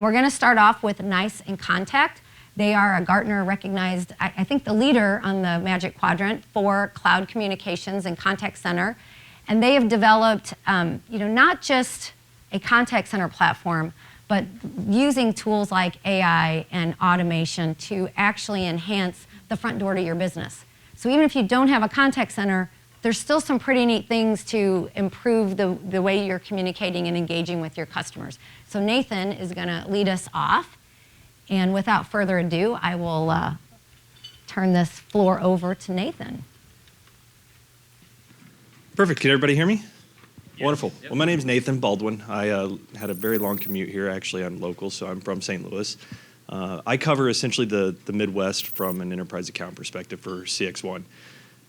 We're going to start off with NICE inContact. They are a Gartner recognized, I think, the leader on the Magic Quadrant for cloud communications and contact center. And they have developed, not just a contact center platform, but using tools like AI and automation to actually enhance the front door to your business. So even if you don't have a contact center, there's still some pretty neat things to improve the way you're communicating and engaging with your customers. So Nathan is going to lead us off. And without further ado, I will turn this floor over to Nathan. Perfect. Can everybody hear me? Yeah. Wonderful. Yep. Well, my name's Nathan Baldwin. I had a very long commute here. Actually, I'm local, so I'm from St. Louis. I cover essentially the Midwest from an enterprise account perspective for CX1.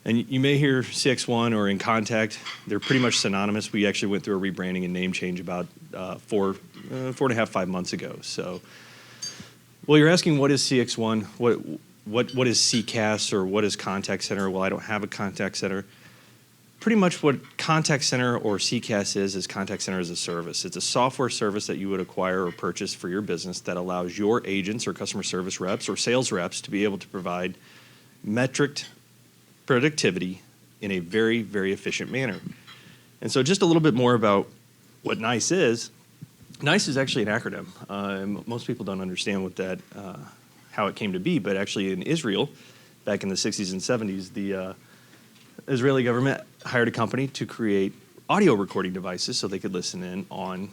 And you may hear CX1 or inContact. They're pretty much synonymous. We actually went through a rebranding and name change about 4.5 months ago. So, well, you're asking what is CX1? What is CCaaS or what is contact center? Well, I don't have a contact center. Pretty much what contact center or CCaaS is contact center as a service. It's a software service that you would acquire or purchase for your business that allows your agents or customer service reps or sales reps to be able to provide metriced productivity in a very, very efficient manner. And so just a little bit more about what NICE is. NICE is actually an acronym. Most people don't understand what that, how it came to be, but actually in Israel, back in the 60s and 70s, the Israeli government hired a company to create audio recording devices so they could listen in on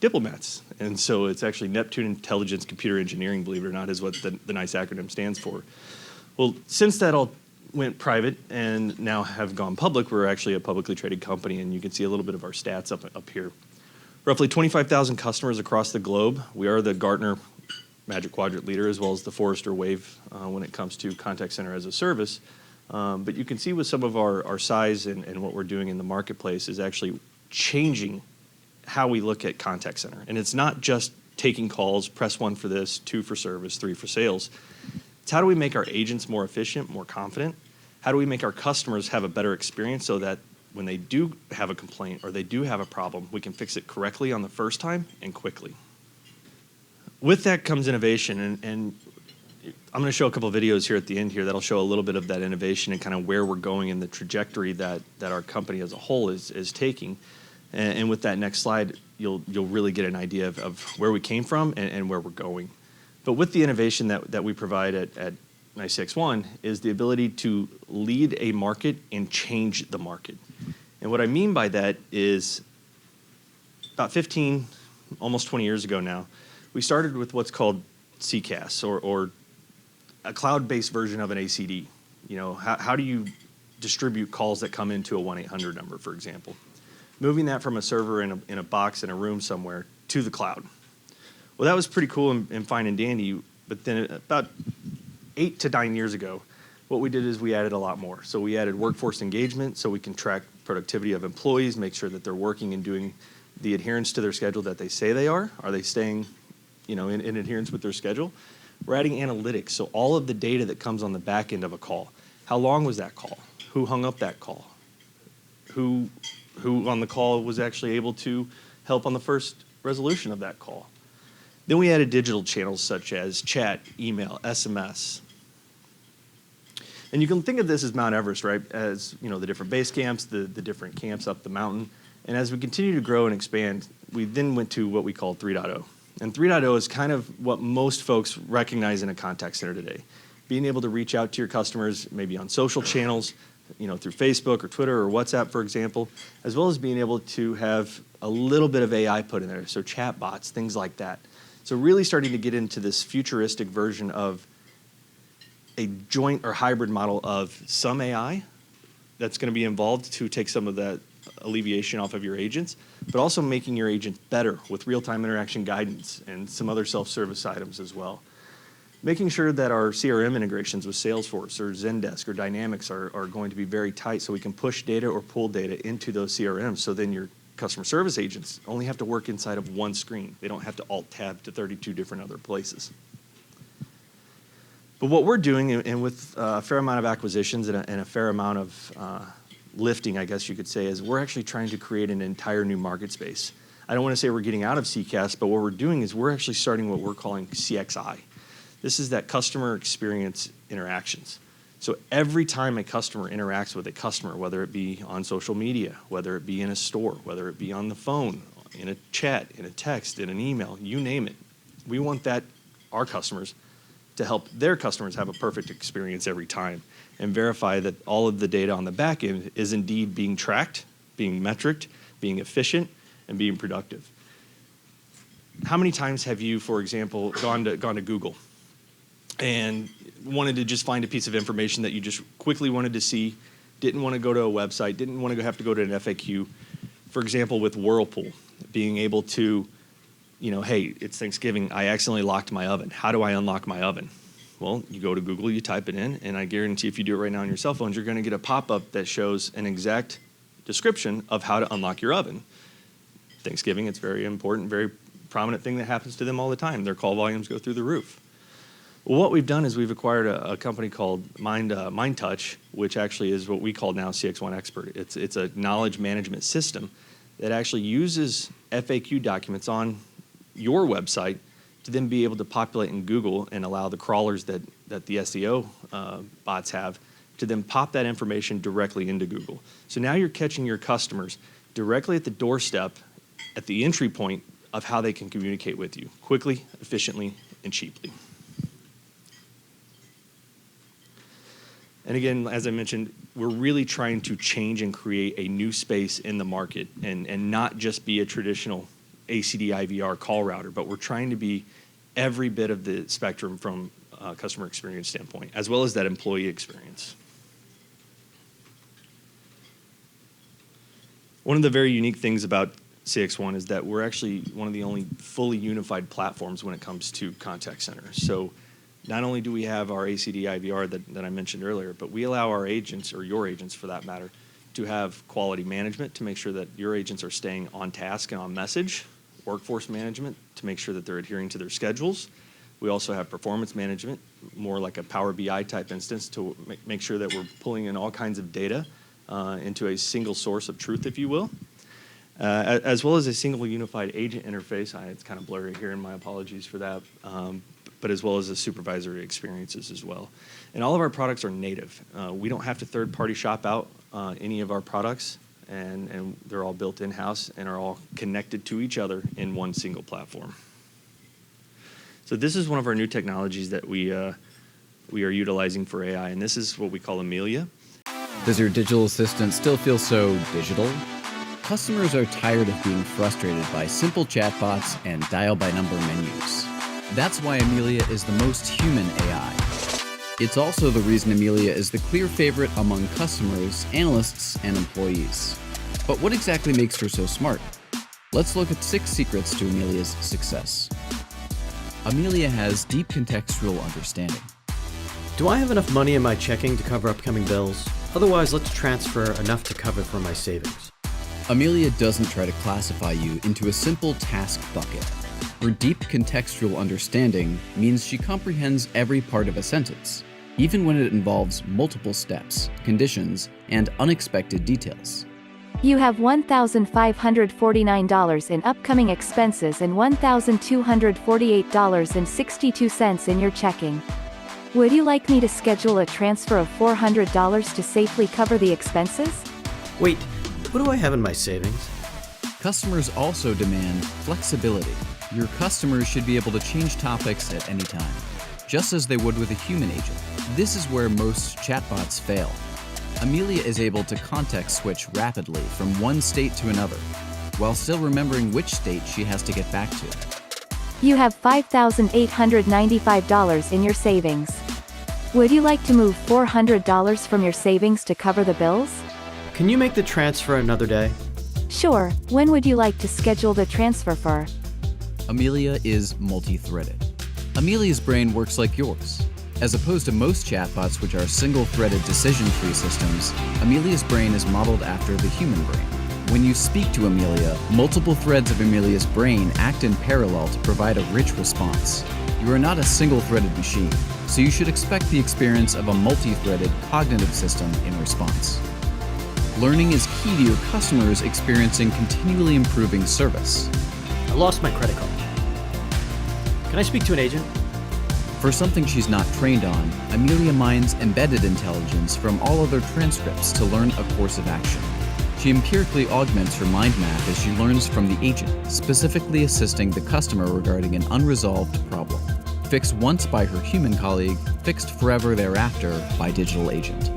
diplomats. And so it's actually Neptune Intelligence Computer Engineering, believe it or not, is what the NICE acronym stands for. Well, since that all went private and now have gone public, we're actually a publicly traded company, and you can see a little bit of our stats up here. Roughly 25,000 customers across the globe. We are the Gartner Magic Quadrant leader as well as the Forrester Wave when it comes to contact center as a service. But you can see with some of our size and what we're doing in the marketplace is actually changing how we look at contact center. And it's not just taking calls, press 1 for this, 2 for service, 3 for sales. It's how do we make our agents more efficient, more confident? How do we make our customers have a better experience so that when they do have a complaint or they do have a problem, we can fix it correctly on the first time and quickly. With that comes innovation, and I'm going to show a couple of videos here at the end here that'll show a little bit of that innovation and kind of where we're going in the trajectory that our company as a whole is taking. And with that next slide, you'll really get an idea of where we came from and where we're going. But with the innovation that we provide at NICE CX1 is the ability to lead a market and change the market. And what I mean by that is about 15, almost 20 years ago now, we started with what's called CCaaS or a cloud-based version of an ACD. You know, how do you distribute calls that come into a 1-800 number, for example? Moving that from a server in a box in a room somewhere to the cloud. Well, that was pretty cool and fine and dandy, but then about 8 to 9 years ago, what we did is we added a lot more. So we added workforce engagement so we can track productivity of employees, make sure that they're working and doing the adherence to their schedule that they say they are. Are they staying, in adherence with their schedule? We're adding analytics, so all of the data that comes on the back end of a call. How long was that call? Who hung up that call? Who on the call was actually able to help on the first resolution of that call? Then we added digital channels such as chat, email, SMS. And you can think of this as Mount Everest, right? As the different base camps, the different camps up the mountain. And as we continue to grow and expand, we then went to what we call 3.0. And 3.0 is kind of what most folks recognize in a contact center today. Being able to reach out to your customers, maybe on social channels, through Facebook or Twitter or WhatsApp, for example, as well as being able to have a little bit of AI put in there, so chat bots, things like that. So really starting to get into this futuristic version of a joint or hybrid model of some AI that's going to be involved to take some of that alleviation off of your agents, but also making your agents better with real-time interaction guidance and some other self-service items as well. Making sure that our CRM integrations with Salesforce or Zendesk or Dynamics are going to be very tight so we can push data or pull data into those CRMs so then your customer service agents only have to work inside of one screen. They don't have to alt-tab to 32 different other places. But what we're doing, and with a fair amount of acquisitions and a fair amount of lifting, I guess you could say, is we're actually trying to create an entire new market space. I don't want to say we're getting out of CCaaS, but what we're doing is we're actually starting what we're calling CXI. This is that customer experience interactions. So every time a customer interacts with a customer, whether it be on social media, whether it be in a store, whether it be on the phone, in a chat, in a text, in an email, you name it, we want our customers to help their customers have a perfect experience every time and verify that all of the data on the back end is indeed being tracked, being metriced, being efficient, and being productive. How many times have you, for example, gone to Google and wanted to just find a piece of information that you just quickly wanted to see, didn't want to go to a website, didn't want to have to go to an FAQ? For example, with Whirlpool, being able to, hey, it's Thanksgiving, I accidentally locked my oven. How do I unlock my oven? Well, you go to Google, you type it in, and I guarantee if you do it right now on your cell phones, you're going to get a pop-up that shows an exact description of how to unlock your oven. Thanksgiving, it's very important, very prominent thing that happens to them all the time. Their call volumes go through the roof. Well, what we've done is we've acquired a company called MindTouch, which actually is what we call now CX1 Expert. It's a knowledge management system that actually uses FAQ documents on your website to then be able to populate in Google and allow the crawlers that the SEO bots have to then pop that information directly into Google. So now you're catching your customers directly at the doorstep, at the entry point of how they can communicate with you quickly, efficiently, and cheaply. And again, as I mentioned, we're really trying to change and create a new space in the market and not just be a traditional ACD IVR call router, but we're trying to be every bit of the spectrum from a customer experience standpoint, as well as that employee experience. One of the very unique things about CX1 is that we're actually one of the only fully unified platforms when it comes to contact center. So not only do we have our ACD IVR that I mentioned earlier, but we allow our agents, or your agents for that matter, to have quality management to make sure that your agents are staying on task and on message, workforce management to make sure that they're adhering to their schedules. We also have performance management, more like a Power BI type instance to make sure that we're pulling in all kinds of data into a single source of truth, if you will, as well as a single unified agent interface. It's kind of blurry here, and my apologies for that. But as well as the supervisory experiences as well. And all of our products are native. We don't have to third-party shop out any of our products, and they're all built in-house and are all connected to each other in one single platform. So this is one of our new technologies that we are utilizing for AI, and this is what we call Amelia. Does your digital assistant still feel so digital? Customers are tired of being frustrated by simple chatbots and dial-by-number menus. That's why Amelia is the most human AI. It's also the reason Amelia is the clear favorite among customers, analysts, and employees. But what exactly makes her so smart? Let's look at 6 secrets to Amelia's success. Amelia has deep contextual understanding. Do I have enough money in my checking to cover upcoming bills? Otherwise, let's transfer enough to cover for my savings. Amelia doesn't try to classify you into a simple task bucket. Her deep contextual understanding means she comprehends every part of a sentence, even when it involves multiple steps, conditions, and unexpected details. You have $1,549 in upcoming expenses and $1,248.62 in your checking. Would you like me to schedule a transfer of $400 to safely cover the expenses? Wait, what do I have in my savings? Customers also demand flexibility. Your customers should be able to change topics at any time, just as they would with a human agent. This is where most chatbots fail. Amelia is able to context switch rapidly from one state to another, while still remembering which state she has to get back to. You have $5,895 in your savings. Would you like to move $400 from your savings to cover the bills? Can you make the transfer another day? Sure. When would you like to schedule the transfer for? Amelia is multi-threaded. Amelia's brain works like yours. As opposed to most chatbots, which are single-threaded decision-tree systems, Amelia's brain is modeled after the human brain. When you speak to Amelia, multiple threads of Amelia's brain act in parallel to provide a rich response. You are not a single-threaded machine, so you should expect the experience of a multi-threaded cognitive system in response. Learning is key to your customers experiencing continually improving service. I lost my credit card. Can I speak to an agent? For something she's not trained on, Amelia mines embedded intelligence from all other transcripts to learn a course of action. She empirically augments her mind map as she learns from the agent, specifically assisting the customer regarding an unresolved problem. Fixed once by her human colleague, fixed forever thereafter by digital agent.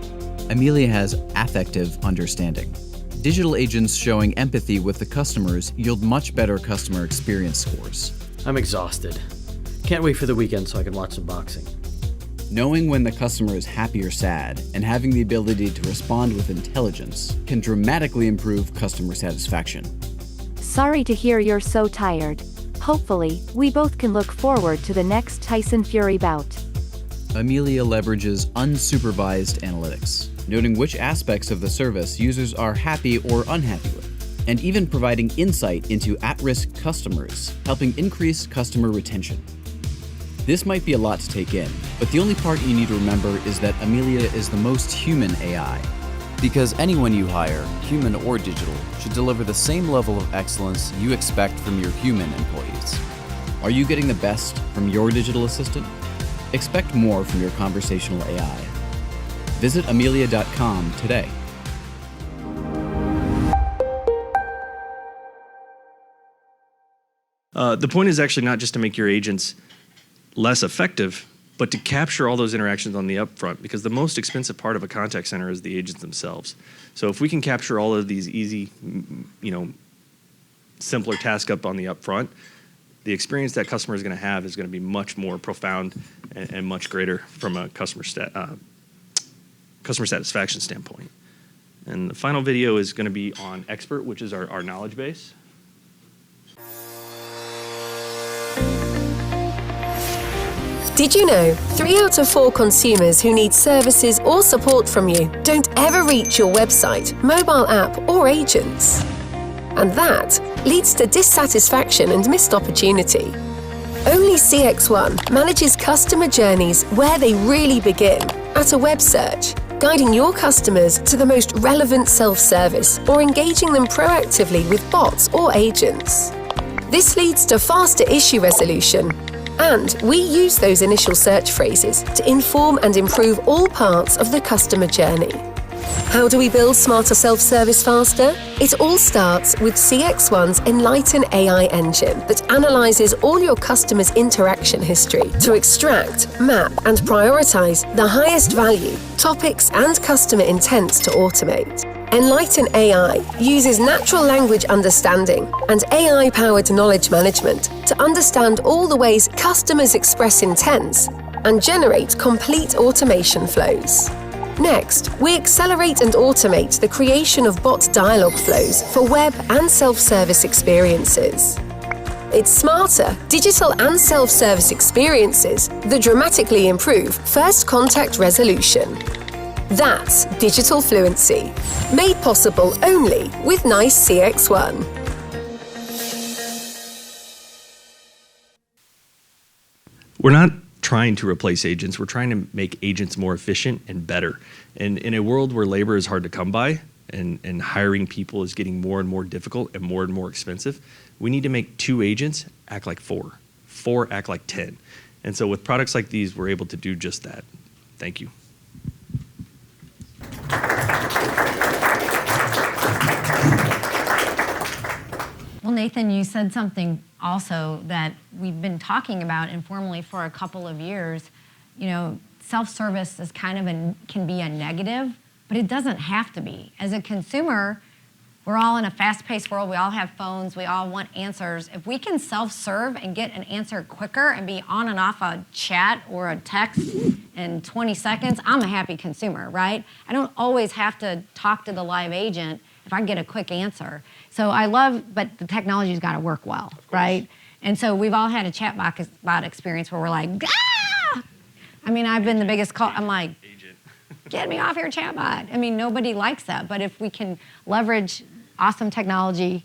Amelia has affective understanding. Digital agents showing empathy with the customers yield much better customer experience scores. I'm exhausted. Can't wait for the weekend so I can watch some boxing. Knowing when the customer is happy or sad and having the ability to respond with intelligence can dramatically improve customer satisfaction. Sorry to hear you're so tired. Hopefully, we both can look forward to the next Tyson Fury bout. Amelia leverages unsupervised analytics, noting which aspects of the service users are happy or unhappy with, and even providing insight into at-risk customers, helping increase customer retention. This might be a lot to take in, but the only part you need to remember is that Amelia is the most human AI. Because anyone you hire, human or digital, should deliver the same level of excellence you expect from your human employees. Are you getting the best from your digital assistant? Expect more from your conversational AI. Visit amelia.com today. The point is actually not just to make your agents less effective, but to capture all those interactions on the upfront, because the most expensive part of a contact center is the agents themselves. So if we can capture all of these easy, simpler tasks up on the upfront, the experience that customer is going to have is going to be much more profound and much greater from a customer satisfaction standpoint. And the final video is going to be on Expert, which is our knowledge base. Did you know 3 out of 4 consumers who need services or support from you don't ever reach your website, mobile app, or agents? And that leads to dissatisfaction and missed opportunity. Only CX1 manages customer journeys where they really begin, at a web search, guiding your customers to the most relevant self-service or engaging them proactively with bots or agents. This leads to faster issue resolution, and we use those initial search phrases to inform and improve all parts of the customer journey. How do we build smarter self-service faster? It all starts with CX1's Enlighten AI engine that analyzes all your customers' interaction history to extract, map, and prioritize the highest value, topics, and customer intents to automate. Enlighten AI uses natural language understanding and AI-powered knowledge management to understand all the ways customers express intents and generate complete automation flows. Next, we accelerate and automate the creation of bot dialogue flows for web and self-service experiences. It's smarter, digital and self-service experiences that dramatically improve first contact resolution. That's digital fluency, made possible only with NICE CX1. We're not trying to replace agents. We're trying to make agents more efficient and better. And in a world where labor is hard to come by and hiring people is getting more and more difficult and more expensive, we need to make 2 agents act like 4, 4 act like 10. And so with products like these, we're able to do just that. Thank you. Well, Nathan, you said something also that we've been talking about informally for a couple of years. You know, self-service is can be a negative, but it doesn't have to be. As a consumer, we're all in a fast-paced world. We all have phones. We all want answers. If we can self-serve and get an answer quicker and be on and off a chat or a text in 20 seconds, I'm a happy consumer, right? I don't always have to talk to the live agent if I get a quick answer. So but the technology's got to work well, right? And so we've all had a chatbot experience where we're like, ah! I mean, I've been the biggest call. I'm like, get me off your chatbot. I mean, nobody likes that. But if we can leverage awesome technology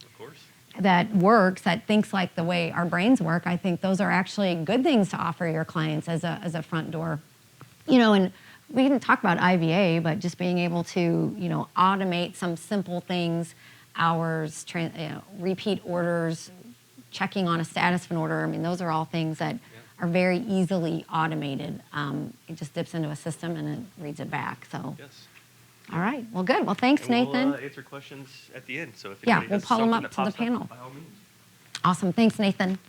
that works, that thinks like the way our brains work, I think those are actually good things to offer your clients as a front door. You know, and we can talk about IVA, but just being able to, automate some simple things, hours, repeat orders, checking on a status of an order. I mean, those are all things that are very easily automated. It just dips into a system and it reads it back. So, Yes. all right. Well, good. Well, thanks, And Nathan. We'll answer questions at the end. So if Yeah, anybody we'll has pull them something up that to the pops panel. by all means. Awesome. Thanks, Nathan.